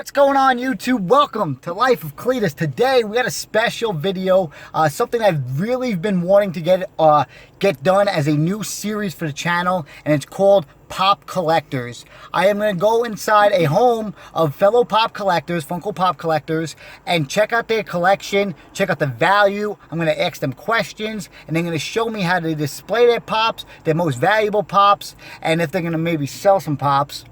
What's going on, YouTube? Welcome to Life of Cletus. Today we got a special video, something I've really been wanting to get done as a new series for the channel, and it's called Pop Collectors. I am going to go inside a home of fellow pop collectors, Funko Pop collectors, and check out their collection, check out the value. I'm going to ask them questions, and they're going to show me how to display their pops, their most valuable pops, and if they're going to maybe sell some pops.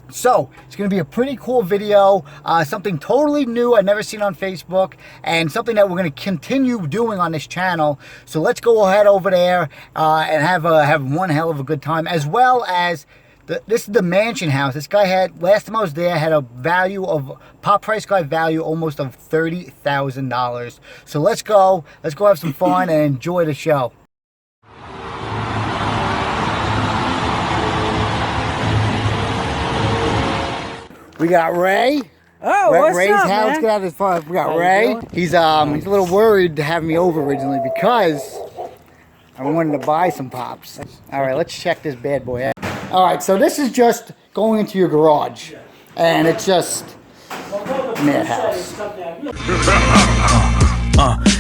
So, it's going to be a pretty cool video, something totally new I've never seen on Facebook, and something that we're going to continue doing on this channel. So let's go ahead over there and have one hell of a good time, as well as, this is the mansion house. This guy had, last time I was there, had a value of, pop price guide value almost of $30,000. So let's go have some fun and enjoy the show. We got Ray. Oh, what's Ray's up, house. man? Get out of his fun. We got Ray. He's a little worried to have me over originally because I wanted to buy some pops. All right, let's check this bad boy out. All right, so this is just going into your garage, and it's just madhouse.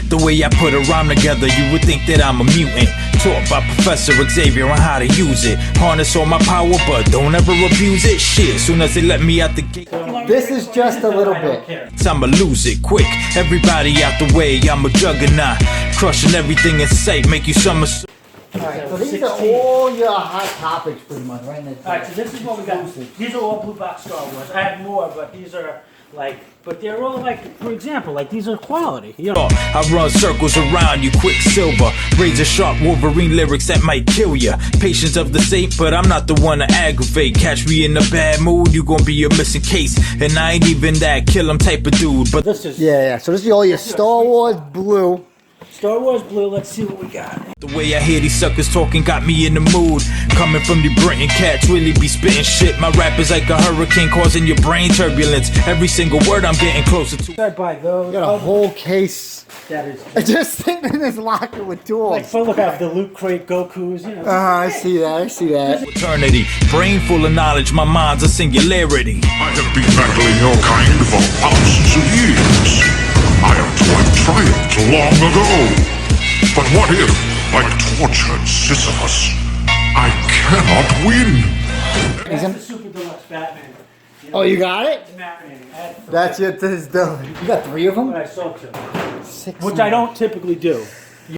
The way I put a rhyme together, you would think that I'm a mutant. Taught by Professor Xavier on how to use it. Harness all my power, but don't ever abuse it. Shit, soon as they let me out the gate. This is just a little bit. I'ma lose it quick. Everybody out the way, I'm a juggernaut. Crushing everything in sight, make you somersault. Alright, so these are all your hot topics pretty much, right? Alright, so this is what we got. These are all blue box Star Wars. I have more, but these are like, but they're all like, for example, like these are quality. You know? I run circles around you, Quicksilver. Razor sharp Wolverine lyrics that might kill ya. Patience of the saint, but I'm not the one to aggravate. Catch me in a bad mood, you gon' be a missing case. And I ain't even that kill 'em type of dude. But this is yeah. So this is all your Star Wars blue. Star Wars blue. Let's see what we got. the way I hear these suckers talking got me in the mood. Coming from the Britain cats, really be spitting shit. My rap is like a hurricane causing your brain turbulence. Every single word I'm getting closer to. I buy those. You got a whole case. That is Just sitting in this locker with tools. like full of the Loot Crate Gokus, you know. I see that. I see that. Eternity, brain full of knowledge, my mind's a singularity. I have been battling your kind for thousands of years. I am to have triumphed long ago. But what if, like tortured Sisyphus, I cannot win? That's the Super Deluxe Batman. You know, Oh, you got it? Batman. That's it. You got 3 of them? What I sold to. 6 Which I don't typically do.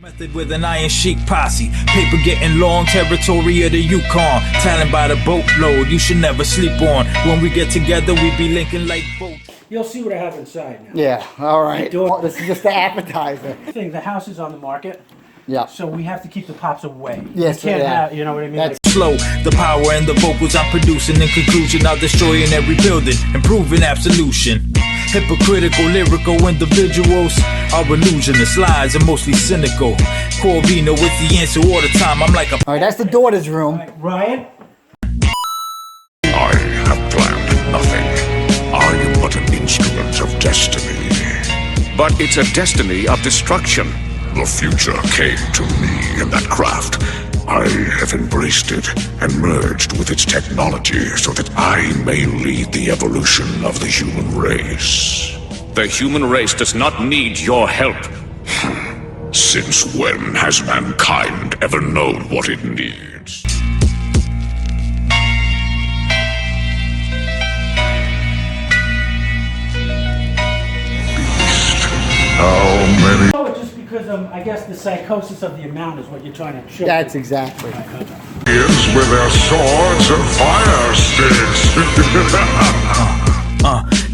Method with an iron chic posse. Paper getting long, territory of the UCONN. Talent by the boatload, you should never sleep on. When we get together, we be linking like boats. You'll see what I have inside now. Yeah. All right. Do it. Well, this is just the appetizer. The house is on the market, Yeah. so we have to keep the pops away. Yes, we can't yeah. have, you know what I mean? That's Slow, the power and the vocals I'm producing. In conclusion, I'll destroy in every building, improving absolution. Hypocritical, lyrical individuals are illusionists, lies and mostly cynical. Corvino with the answer all the time. I'm like a. all right. That's the daughter's room. Ryan? I have planned nothing. I am but an instrument of destiny. But it's a destiny of destruction. The future came to me in that craft. I have embraced it and merged with its technology so that I may lead the evolution of the human race. The human race does not need your help. Since when has mankind ever known what it needs? Beast, how many? Oh, just because I guess the psychosis of the amount is what you're trying to show. That's exactly. Is with their swords and fire sticks.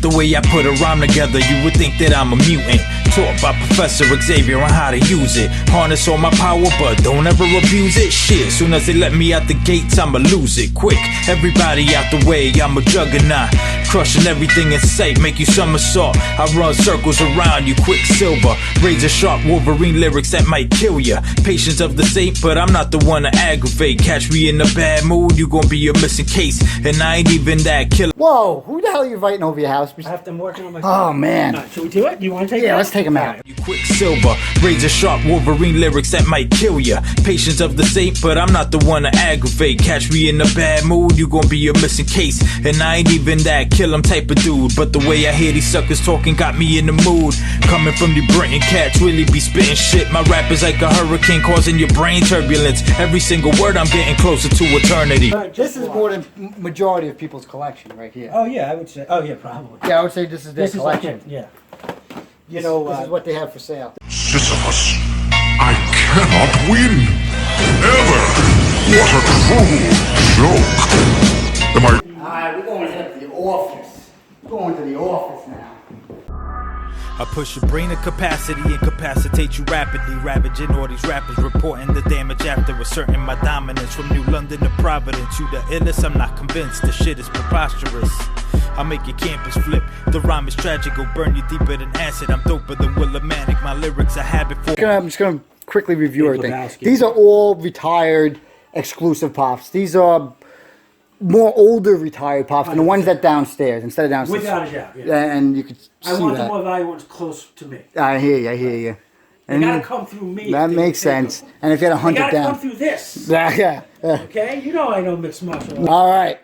The way I put a rhyme together, you would think that I'm a mutant. Taught by Professor Xavier on how to use it. Harness all my power, but don't ever abuse it. Shit, soon as they let me out the gates, I'ma lose it quick. Everybody out the way, I'm a juggernaut. Crushing everything in sight, make you somersault. I run circles around you, Quicksilver. Razor sharp Wolverine lyrics that might kill ya. Patience of the saint, but I'm not the one to aggravate. Catch me in a bad mood, you gon' be a missing case. And I ain't even that killer. Whoa! Who the hell are you inviting over your house? I have them working on my. Oh man. Should we do it? You want to take it? Yeah, let's take check them out. You quicksilver, razor sharp Wolverine lyrics that might kill ya. Patience of the saint, but I'm not the one to aggravate. Catch me in a bad mood, you gon' be a missing case. And I ain't even that kill 'em type of dude, but the way I hear these suckers talking got me in the mood. Coming from the Britain cats, really be spitting shit. My rap is like a hurricane causing your brain turbulence. Every single word I'm getting closer to eternity. This is more than majority of people's collection right here. Oh yeah, I would say. Oh yeah, probably. Yeah, I would say this is their This is collection. like it, yeah. You know, This is what they have for sale. Sisyphus, I cannot win. Ever. What a cruel joke. Am I... Alright, we're going to the office. We're going to the office now. I push your brain to capacity, incapacitate you rapidly, ravaging all these rappers, reporting the damage after asserting my dominance. From New London to Providence, you the illest, I'm not convinced, the shit is preposterous. I make your campus flip, the rhyme is tragic, go burn you deeper than acid. I'm doper than Willimantic, my lyrics are habit for... I'm just gonna quickly review everything. Lebowski. These are all retired exclusive pops. These are more older retired pops than the ones that downstairs, instead of downstairs. Without a doubt, yeah. And you could see I want the that. more valuable ones close to me. I hear you, I hear you. They gotta come through me. That makes sense. And if you had They 100 gotta come down. through this. Yeah. Okay? You know I know mixed martial arts. All right.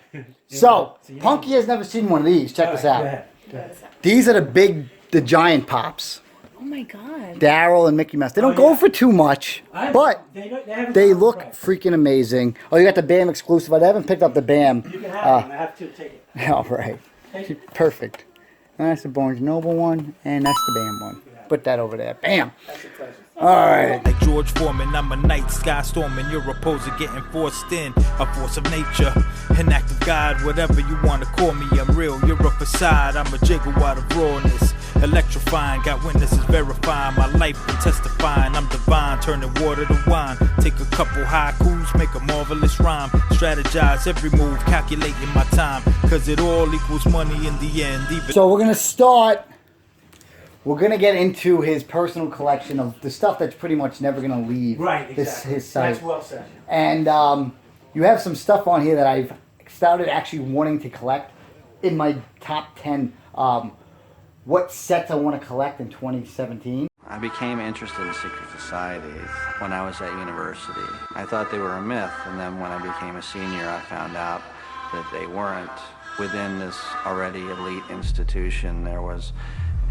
So, Punky has never seen one of these. Check this Go out. ahead. Go ahead. These are the giant pops. Oh my god. Daryl and Mickey Mouse. They don't Oh, go yeah. for too much, but haven't they gone look right. freaking amazing. Oh, you got the BAM exclusive. I haven't picked up the BAM. You can have them. I have to take it. All right. Take it. Perfect. And that's the Barnes Noble one, and that's the BAM one. Put that over there. Bam. That's a pleasure. All right. Like George Foreman, I'm a night sky storming. You're opposing getting forced in, a force of nature, an act of God, whatever you want to call me. I'm real, you're a facade. I'm a gigawatt of rawness, electrifying. Got witnesses verifying my life and testifying. I'm divine, turning water to wine. Take a couple haikus, make a marvelous rhyme. Strategize every move, calculating my time, cause it all equals money in the end. Even So we're gonna start. We're gonna get into his personal collection of the stuff that's pretty much never gonna leave Right, exactly. his site. That's well said. And you have some stuff on here that I've started actually wanting to collect in my top 10. What sets I want to collect in 2017. I became interested in secret societies when I was at university. I thought they were a myth, and then when I became a senior, I found out that they weren't. Within this already elite institution, there was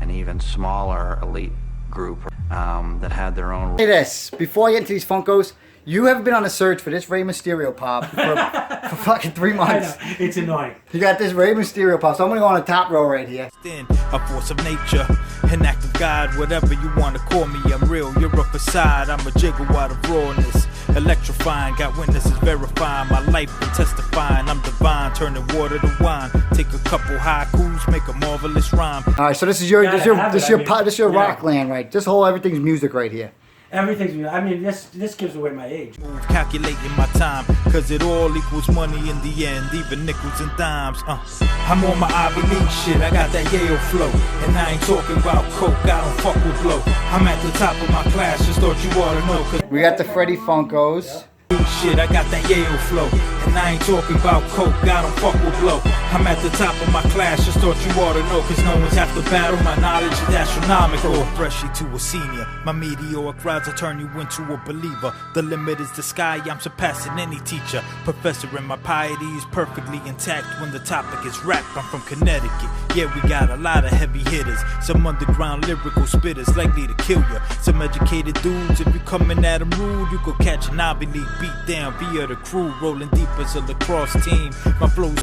an even smaller elite group that had their own... Say this, before I get into these Funkos, you have been on a search for this Rey Mysterio pop for fucking 3 I months. know. It's annoying. You got this Rey Mysterio pop, so I'm gonna go on the top row right here. in, a force of nature, an act of God, whatever you want to call me. I'm real, you're a facade. I'm a gigawatt of rawness, electrifying. Got witnesses verifying my life and testifying. I'm divine, turning water to wine. Take a couple haikus, make a marvelous rhyme. All right, so this is your Gotta have it, I mean, yeah. rock land, right? This whole everything's music right here. Everything's. I mean, this gives away my age. Move, calculating my time, cause it all equals money in the end, even nickels and dimes. I'm on my Ivy League shit, I got that Yale flow, and I ain't talking about coke, I don't fuck with blow. I'm at the top of my class, just thought you ought to know, cause We got the Freddy Funkos. shit, I got that Yale flow, and I ain't talking about coke, I don't fuck with blow. I'm at the top of my class, just thought you ought to know, cause no one's half the battle, my knowledge is astronomical. From a freshie to a senior, my meteoric rise will turn you into a believer. The limit is the sky, I'm surpassing any teacher. Professor, and my piety is perfectly intact when the topic is rap. I'm from Connecticut, yeah, we got a lot of heavy hitters. Some underground lyrical spitters likely to kill ya. Some educated dudes, if you coming at them rude, you go catch an Ivy League beat down via the crew, rolling deep as a lacrosse team. My flow's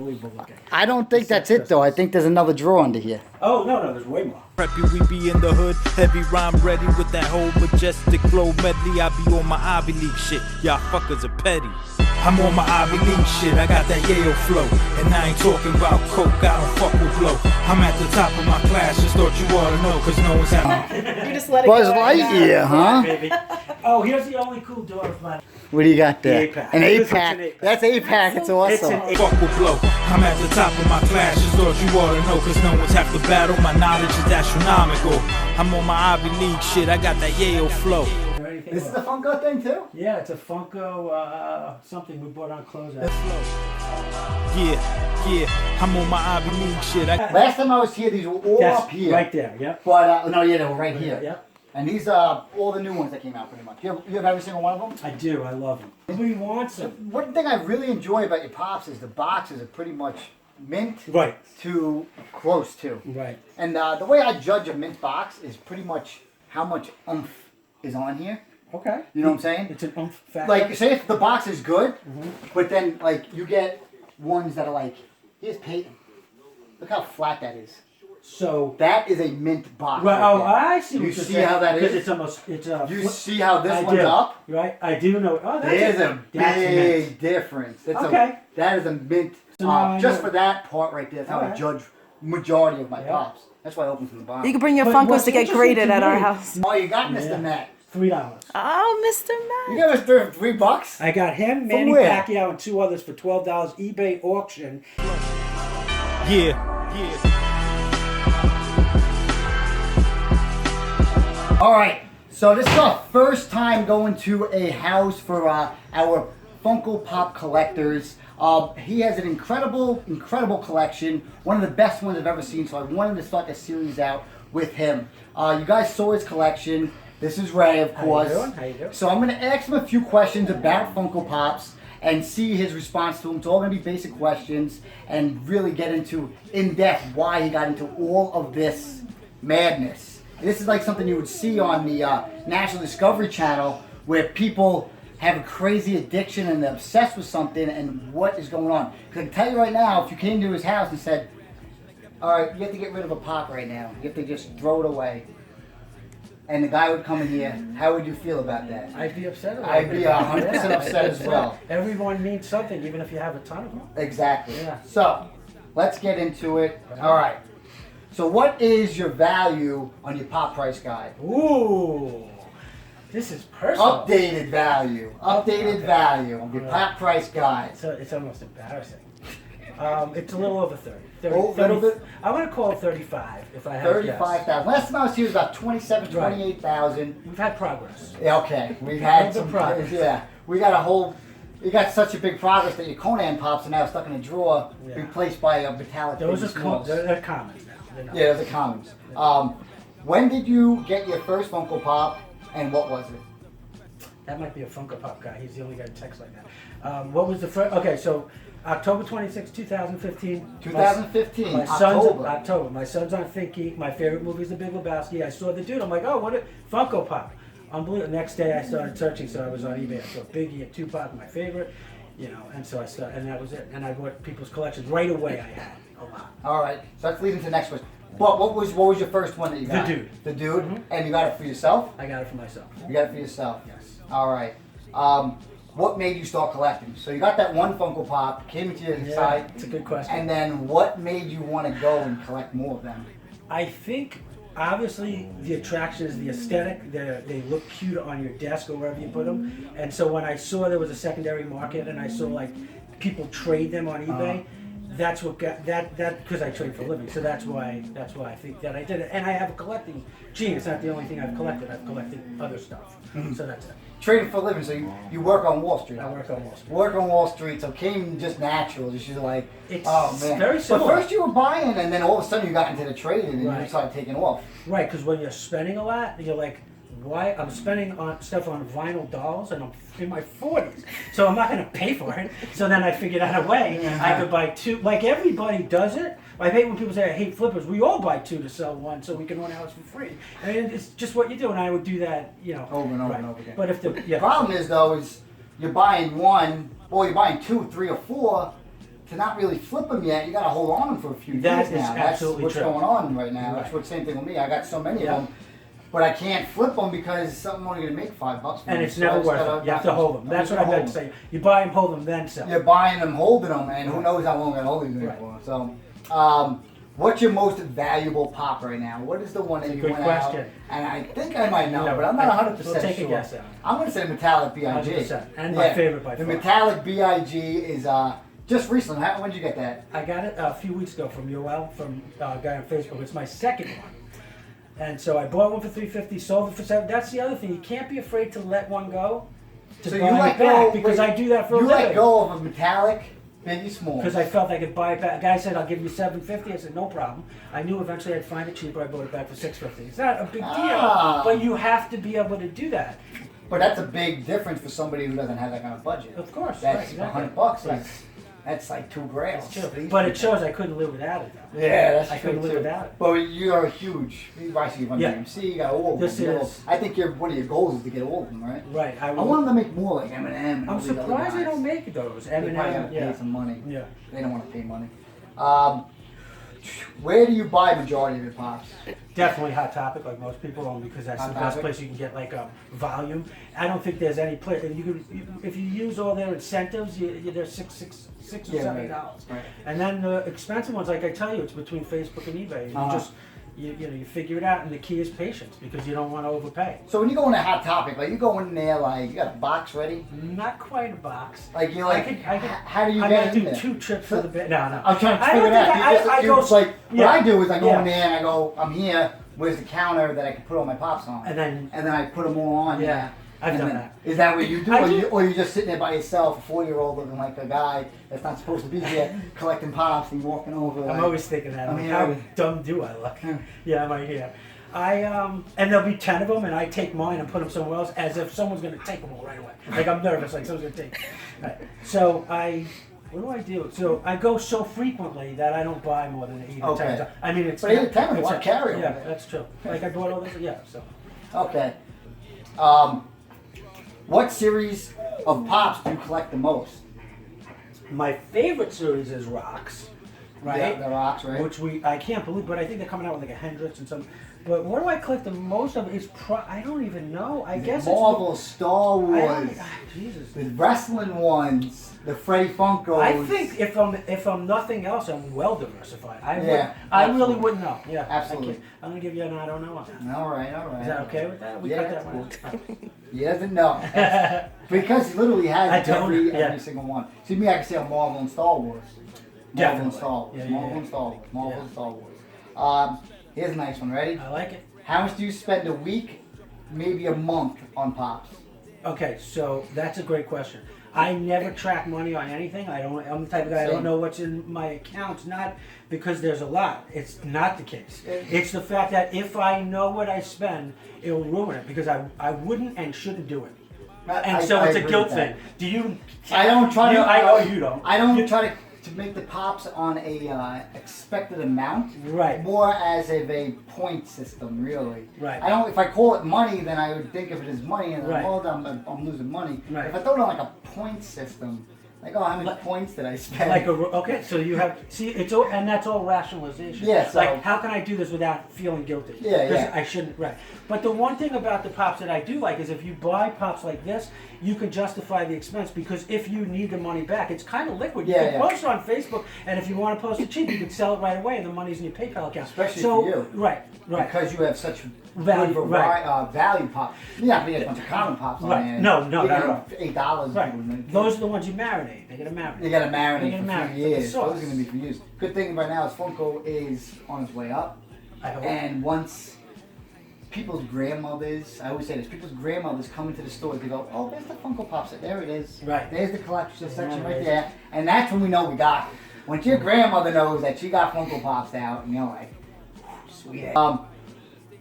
I don't think that's it though. I think there's another drawer under here. Oh no, there's way more. preppy, we be in the hood, heavy rhyme ready with that whole majestic flow medley. I be on my Ivy League shit, y'all fuckers are petty. I'm on my Ivy League shit, I got that Yale flow, and I ain't talking about coke, I don't fuck with blow. I'm at the top of my class, just thought you ought to know, cause no one's having... You just let it Buzz go. Lightyear, huh? Baby. Oh, here's the only cool door of mine. What do you got there? The 8-pack. An It's 8-pack. an 8-pack. That's 8-pack. It's awesome. It's Fuck with blow, I'm at the top of my class, just thought you ought to know, cause no one's half the battle, my knowledge is astronomical. I'm on my Ivy League shit, I got that Yale flow. Ready anything. This is goes. a Funko thing too? Yeah, it's a Funko something we bought on closeout. Yeah, I'm on my Ivy League shit. Last time I was here, these were all That's up here. right there. Yep. But, no, yeah, they were right here. Yep. And these are all the new ones that came out pretty much. You have every single one of them? I do. I love them. Nobody wants them. One thing I really enjoy about your Pops is the boxes are pretty much mint Right. to close to. Right. And the way I judge a mint box is pretty much how much oomph is on here. Okay. You know what I'm saying? It's an oomph factor. Like, say if the box is good, but then, like, you get ones that are like, here's Peyton. Look how flat that is. So. That is a mint box. Right. Right Oh, there. I see. You What you're see saying, how that because is? it's almost. It's a. You see how this I one's do. up? Right. I do know. Oh, that's There's a that's big mint. difference. That's Okay. That is a mint. So now I Just know. for that part right there, that's how I Alright. judge majority of my Yeah. Pops. That's why I open from the bottom. You can bring your But Funkos what's to get interesting graded to at our me- house. Oh, you got Mr. Yeah. Matt. $3. Oh, Mr. You Matt. gave us $3. I got him, From Manny where? Pacquiao, and 2 others for $12 eBay auction. Yeah. All right, so this is our first time going to a house for our Funko Pop collectors. He has an incredible collection, one of the best ones I've ever seen, so I wanted to start the series out with him. You guys saw his collection. This is Ray, of course. doing? How you doing? So I'm going to ask him a few questions about Funko Pops and see his response to them. It's all going to be basic questions and really get into, in depth, why he got into all of this madness. This is like something you would see on the National Discovery Channel where people have a crazy addiction and they're obsessed with something and what is going on. Because I can tell you right now, if you came to his house and said, all right, you have to get rid of a Pop right now. You have to just throw it away. And the guy would come in here, how would you feel about that? I'd be upset about I'd it. be 100% upset as well. Everyone means something, even if you have a ton of them. Exactly. Yeah. So, let's get into it. All right. So what is your value on your Pop price guide? Ooh, this is personal. Updated value. Updated value on your Pop price guide. So it's almost embarrassing. It's a little over 30. 30, Oh, little bit? I'm going to call it 35 if I have to guess. 35,000. Last time I was here was about 27, 28,000. We've had progress. Yeah, okay. We've had Little some bit progress. Yeah. We got a whole. You got such a big progress that your Conan Pops are now stuck in a drawer, Yeah. replaced by a metallic. Those Baby are Smalls. they're commons now. They're not. Yeah, those are commons. When did you get your first Funko Pop, and what was it? That might be a Funko Pop guy. He's the only guy who texts like that. What was the first? Okay, so October 26, 2015. 2015, My son's October. October. My son's on Thinky. My favorite movie is The Big Lebowski. I saw the dude. I'm like, oh, what a Funko Pop. Unbelievable. The next day I started searching, so I was on eBay. I saw Biggie and Tupac, my favorite, and so I started, and that was it. And I bought people's collections right away. I had a lot. All right, so let's lead into the next question. But what was your first one that you got? The Dude. The Dude, and you got it for yourself? I got it for myself. You got it for yourself. Yes. All right. What made you start collecting? So you got that one Funko Pop, came into your side, It's a good question. and then what made you want to go and collect more of them? I think obviously the attraction is the aesthetic. They look cute on your desk or wherever you put them. And so when I saw there was a secondary market and I saw like people trade them on eBay, that's what got that because I trade for a living. So that's why I think that I did it. And I have a collecting gene. It's not the only thing I've collected. I've collected other stuff. So that's it. Trading for a living, so you work on Wall Street. I work on Wall Street. Work on Wall Street, so it came just natural. Just you're like, It's oh man. very similar. But first you were buying, and then all of a sudden you got into the trading, and you Right. started taking off. Right, because when you're spending a lot, you're like, why? I'm spending on stuff on vinyl dolls, and I'm in my 40s, so I'm not going to pay for it. So then I figured out a way I could buy 2. Like everybody does it. I hate when people say I hate flippers. We all buy 2 to sell 1, so we can run ours for free. I mean, it's just what you do, and I would do that, Over and over right. and over again. But if the The problem is though, is you're buying 1, or you're buying 2, 3, or 4. To not really flip them yet, you got to hold on them for a few That years is now. absolutely That's what's true. going on right now. Right. That's what's same thing with me. I got so many Yeah. of them, but I can't flip them because something only going to make $5 for and me. it's So never I just worth gotta- it. You have to hold them. That's what I hold meant to them. say. You buy them, hold them, then sell. You're buying them, holding them, and who knows how long I'm holding them Right. for. So, what's your most valuable Pop right now? What is the one that you good went question. out? And I think I might know, No, but I'm not 100% we'll take a sure. guess at it. I'm going to say the metallic BIG. 100%. And my favorite by The far. metallic BIG is just recently. When did you get that? I got it a few weeks ago from YALE, from a guy on Facebook. It's my second one. And so I bought one for $350, sold it for $7. That's the other thing. You can't be afraid to let one go. To So buy you it let back go because I do that for a You living. let go of a metallic Biggie Smalls. Because I felt I could buy it back. The guy said, I'll give you $750. I said, no problem. I knew eventually I'd find it cheaper. I bought it back for $650. It's not a big deal, but you have to be able to do that. But that's a big difference for somebody who doesn't have that kind of budget. Of course, That's right, exactly. $100. Right. That's like $2,000. It's true. But it shows I couldn't live without it, though. Yeah, that's I true couldn't live too. without it. But you are huge. You actually run Yeah. DMC. You got all of This them. is- I think one of your goals is to get all of them, right? Right. I want them to make more like Eminem. And all I'm these other surprised they guys. don't make those. They probably gotta Eminem, pay yeah. some money. Yeah. They don't want to pay money. Where do you buy majority of your pops? Definitely Hot Topic, like most people, only because that's Hot the best Topic? place you can get like a volume. I don't think there's any place. If you use all their incentives, they're $6 or Yeah, $7. right. And then the expensive ones, like I tell you, it's between Facebook and eBay. You just you figure it out, and the key is patience because you don't want to overpay. So when you go in a Hot Topic, like you go in there, like you got a box ready. Not quite a box. Like you're like, I could, how do you I get might in do there? 2 trips for the bit. No, no. I'm trying to I figure don't it out. think I You go just like yeah. what I do is I go Yeah. in there and I go, I'm here. Where's the counter that I can put all my pops on? And then I put them all on. Yeah, there. I've And done then- that. Is that what you do? I Or, do. or you're just sitting there by yourself, a 4-year-old looking like a guy that's not supposed to be here, collecting pops and walking over. I'm like, always thinking that. I'm Like, here. how dumb do I look? Yeah. Yeah, I'm right here. And there'll be 10 of them, and I take mine and put them somewhere else, as if someone's gonna take them all right away. Like I'm nervous, like someone's gonna take them. Right. So what do? So I go so frequently that I don't buy more than 8 or Okay. 10 times. I mean, it's But 8 or 10 is it's a carry-over. Yeah, that's true. Like I bought all this. Yeah. So Okay. What series of pops do you collect the most? my favorite series is Rocks. Right. Yeah, the rocks, right? Which I can't believe, but I think they're coming out with like a Hendrix and some. But what do I collect the most of? Is I don't even know. I guess Marvel, Star it's Wars, Jesus. the wrestling ones, the Freddie Funkos. I think if I'm nothing else, I'm well diversified. I Yeah, really absolutely. wouldn't know. Yeah, Absolutely. I'm gonna give you an I don't know on that. All right, all right. Is that okay with that? We Yeah, cut that that's one. cool. He doesn't know. Because he literally I has don't, every yeah. single one. See, me, I can say I'm Marvel and Star Wars. Marvel and Definitely. Star Wars. Yeah, Marvel yeah. and Star Wars. Marvel Yeah. and Star Wars. Here's a nice one. Ready? I like it. How much do you spend a week, maybe a month, on pops? Okay, so that's a great question. I never track money on anything. I'm the type of guy I don't Same. know what's in my accounts. Not because there's a lot. It's not the case. It's the fact that if I know what I spend, it'll ruin it because I wouldn't and shouldn't do it. And so I it's a agree guilt with that. thing. Do you? I don't try to. I know you don't. I don't try to make the pops on a expected amount. Right. More as of a point system, really. Right. I don't. If I call it money, then I would think of it as money, and Right. hold on, I'm losing money. Right. If I throw it on like a point system, like how many points did I spend? Okay, so you have it's all, and that's all rationalization. Yeah, so- like how can I do this without feeling guilty? Yeah, 'Cause yeah. I shouldn't. Right. But the one thing about the pops that I do like is if you buy pops like this, you can justify the expense because if you need the money back, it's kind of liquid. You Yeah, can yeah. post it on Facebook, and if you want to post it cheap, you can sell it right away, and the money's in your PayPal account. Especially so, for you. Right. Right. Because you have such Value, good right. value pop. You're not gonna get a bunch of common pops on Right. there. No, You not get at all. $8. Right. Those are the ones you marinate. They get a marinate. You gotta marinate They for gotta marinate 3 for the years. sauce. Those are gonna be for years. Good thing right now is Funko is on its way up. I hope. And once people's grandmothers, I always say this, people's grandmothers come into the store, they go, oh, there's the Funko Pops. There it is. Right. There's the collection section right Amazing. there. And that's when we know we got it. Once your grandmother knows that she got Funko Pops out, and you're like, sweet.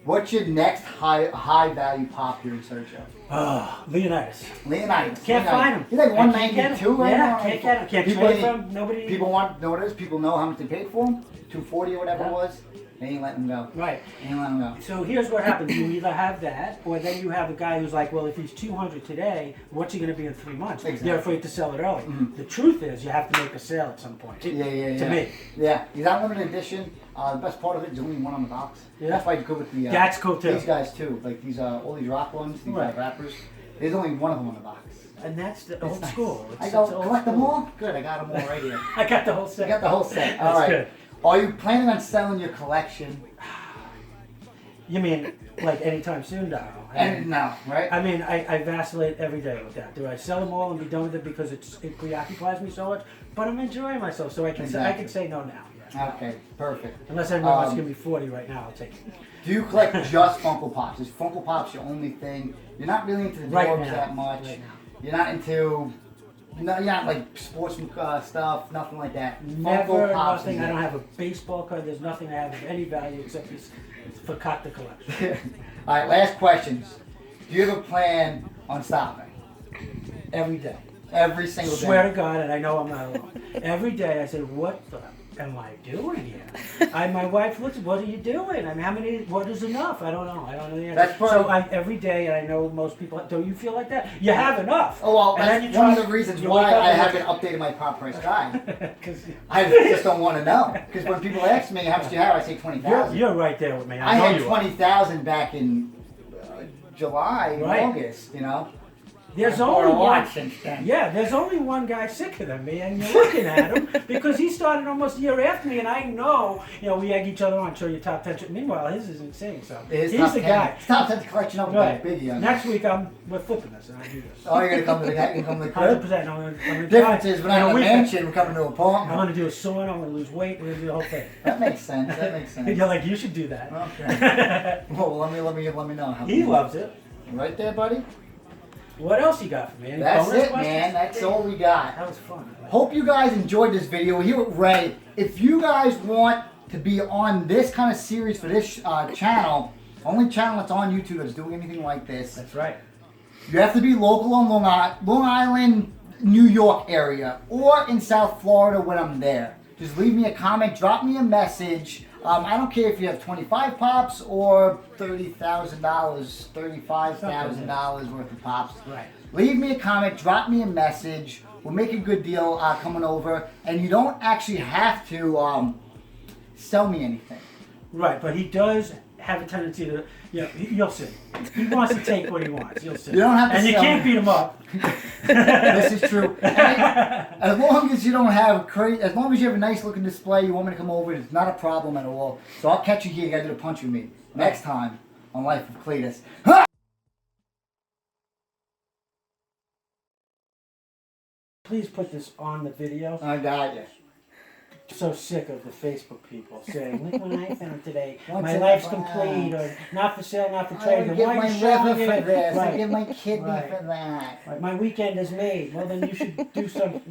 What's your next high value pop you're in search of? Leonidas. Leonidas. Can't find him. He's like I can't get 192 him. right Yeah, now. can't get him. Can't People trade need- from nobody. People want know what it is. People know how much they paid for him. $240 or whatever Yeah. it was. They ain't letting him go. Right. They ain't letting him go. So here's what happens. You either have that, or then you have a guy who's like, well, if he's 200 today, what's he going to be in 3 months? Exactly. They're afraid to sell it early. The truth is, you have to make a sale at some point. Yeah. To me. Yeah. He's not limited edition. The best part of it is only one on the box. Yeah. That's why it's good with the. That's cool, too. These guys too. Like these all these rock ones, these Right. rappers. There's only one of them on the box. And that's the It's old nice. school. I It's go old collect them school. all. Good. I got them all right here. I got the whole set. I got the whole set. All That's right. good. Are you planning on selling your collection? You mean like anytime soon, Darryl? And no, right? I mean, I vacillate every day with that. Do I sell them all and be done with it because it preoccupies me so much? But I'm enjoying myself, so I can Exactly. I can say no now. Okay, perfect. Unless anyone wants to give me 40 right now, I'll take it. Do you collect just Funko Pops? Is Funko Pops your only thing? You're not really into the Right dogs now. that much. Right now. You're not into, you're not like sports stuff, nothing like that. Never, Funko Pops nothing. is I it. don't have a baseball card. There's nothing I have of any value except this for the collection. All right, last questions. Do you have a plan on stopping? Every day. Every single day. Swear to God, and I know I'm not alone. Every day I say, what the am I doing here? My wife looks, what are you doing? I mean, how many, what is enough? I don't know. I don't know the answer. That's probably- So every day, and I know most people, don't you feel like that? You have enough. Oh, well, And then that's you one try- of the reasons you why wake up I and- haven't updated my prop price guide. 'Cause I just don't want to know. Because when people ask me how much do you have, I say 20,000. you're right there with me. I know had you are. 20,000 back in July, Right. August, you know. There's I've bought only a lot one. since then. Yeah, there's only one guy sicker than me, and you're looking at him because he started almost a year after me, and I know, we egg each other on, show your top 10. Meanwhile, his is insane, so It is he's top the 10. guy. It's top 10 collection up with Right. that biggie on it. Next week, we're flipping this, and I do this. Oh, you're going to come to the crib? 100%. I'm gonna Difference try. is when I'm in a mansion, we're coming to a I'm apartment. going to do a sauna, I'm going to lose weight, we're going to do the whole thing. That makes sense. That makes sense. You're like, you should do that. Okay. Well, let me know how. He loves it. Right there, buddy. What else you got for me? Any That's bonus it, questions? man. That's all we got. That was fun. Hope you guys enjoyed this video. Here with Ray. If you guys want to be on this kind of series for this channel, only channel that's on YouTube that's doing anything like this, That's right. you have to be local on Long Island, New York area, or in South Florida when I'm there. Just leave me a comment, drop me a message. I don't care if you have 25 pops or $30,000, $35,000 worth of pops. Right. Leave me a comment, drop me a message. We'll make a good deal coming over, and you don't actually have to sell me anything. Right, but he does have a tendency to, you'll see. He wants to take what he wants. You'll see. You don't have to and you sell can't him. beat him up. This is true. As long as you don't have as long as you have a nice looking display, you want me to come over, it's not a problem at all. So I'll catch you here. You gotta do the punch with me next time on Life of Cletus. Please put this on the video. I got you. So sick of the Facebook people saying, look what I found today. What's My in life's the box? complete, or not for sale, not for I trade. would Then give why are my you showing liver it? for this. Right. I give my kidney Right. for that. Right, my weekend is made. Well, then you should do something.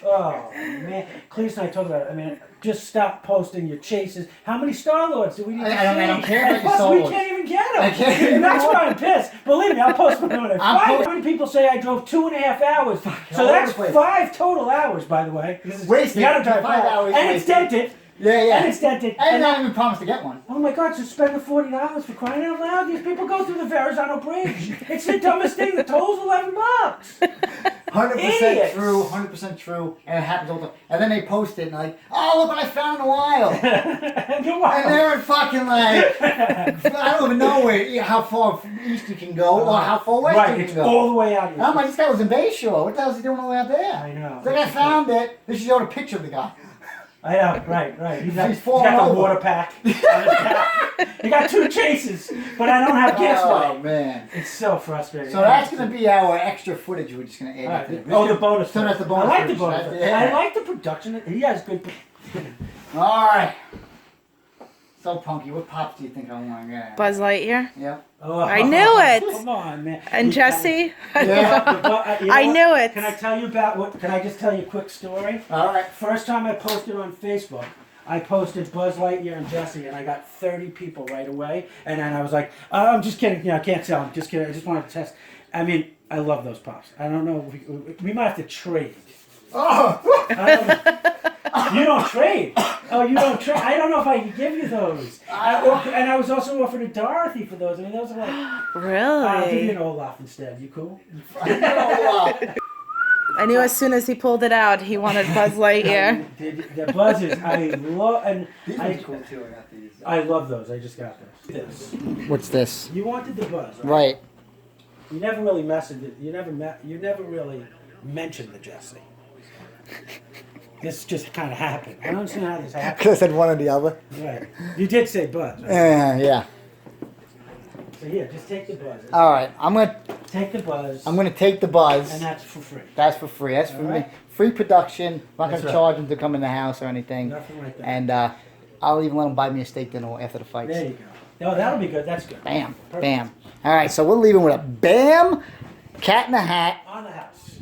Oh, man. Cletus and I talked about it. I mean, just stop posting your chases. How many Star-Lords do we need to see? I don't care about your Plus, Star-Lords. we can't even get them. I can't. And that's why I'm pissed. Believe me, I'll post one when I I'm find it. post- How many people say I drove 2.5 hours? all So over that's the place. 5 total hours, by the way. Wasted. You gotta drive 5 hours And it's wasted. dented. Yeah. And it's dented. I And didn't even promise to get one. oh my God, so spend the $40 for crying out loud. These people go through the Verrazano Bridge. It's the dumbest thing. The toll's $11. 100% Idiots. true, 100% true, and it happens all the time. And then they post it and like, oh, look what I found in a while. And And they're in fucking like, I don't even know how far east you can go or how far west right, you it's can go. all the way out here. I'm like, this guy was in Bayshore. What the hell is he doing all the way out there? I know. It's like, I found it. They should show a picture of the guy. I know, right. He's got falling the over. water pack. On his back. He got 2 chases, but I don't have gas Oh, money. man. It's so frustrating. So that's going to be our extra footage we're just going to add. Right. into it. Oh, the bonus. So that's the bonus. I like the footage. bonus. That's- yeah. I like the production. He has good. All right. So, Punky, what pops do you think I want to get? Buzz Lightyear. Yep. Oh, I knew it. Come on, man. And Jesse. Yeah. You know I what? knew it. Can I tell you about what? Can I just tell you a quick story? All right. First time I posted on Facebook, I posted Buzz Lightyear and Jesse, and I got 30 people right away. And then I was like, oh, I'm just kidding. I can't sell them. Just kidding. I just wanted to test. I mean, I love those pops. I don't know. We might have to trade. Oh. I don't know. You don't trade. Oh, you don't trade. I don't know if I can give you those. And I was also offered a Dorothy for those. I mean, those are like, I'll give you an Really? Olaf instead. You cool? I knew as soon as he pulled it out, he wanted Buzz Lightyear. The buzzes, I love, and These ones are cool too. I got these. I love those. I just got those. This. What's this? You wanted the buzz, right? Right. You never really messaged it. You never really mentioned the Jesse. This just kind of happened. I don't understand how this happened. Could have said one or the other. Right. You did say buzz. Right? Yeah. So here, just take the buzz. All right. I'm gonna Take the buzz. take the buzz. And that's for free. That's for free. That's for All me. right. free production. I'm not That's gonna right. charge them to come in the house or anything. Nothing like that. And I'll even let them buy me a steak dinner after the fights. There you go. Oh, that'll be good. That's good. Bam, Perfect. bam. All right, so we're leaving with a bam, Cat in the Hat, On the house.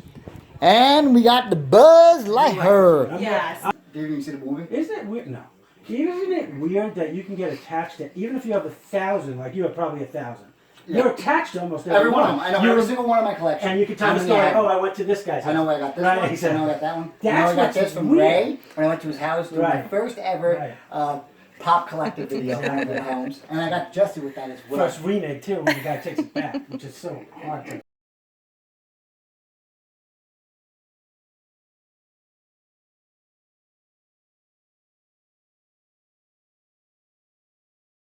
and we got the Buzz Lightyear. Yes. Did you even see the movie? Isn't it weird? No. Isn't it weird that you can get attached to, even if you have 1,000, like you have probably 1,000, you're attached to almost every one. Every one of them. I know every single one of my collection. And you can tell How the many story. I have. Oh, I went to this guy's house. I know where I got this Right, one. exactly. I know I got that one. That's I know I got what's this from weird. Ray when I went to his house doing my Right. first ever Right. pop collective video at homes. And I got Justin with that as well. First remake, too, when the guy takes it back, which is so hard to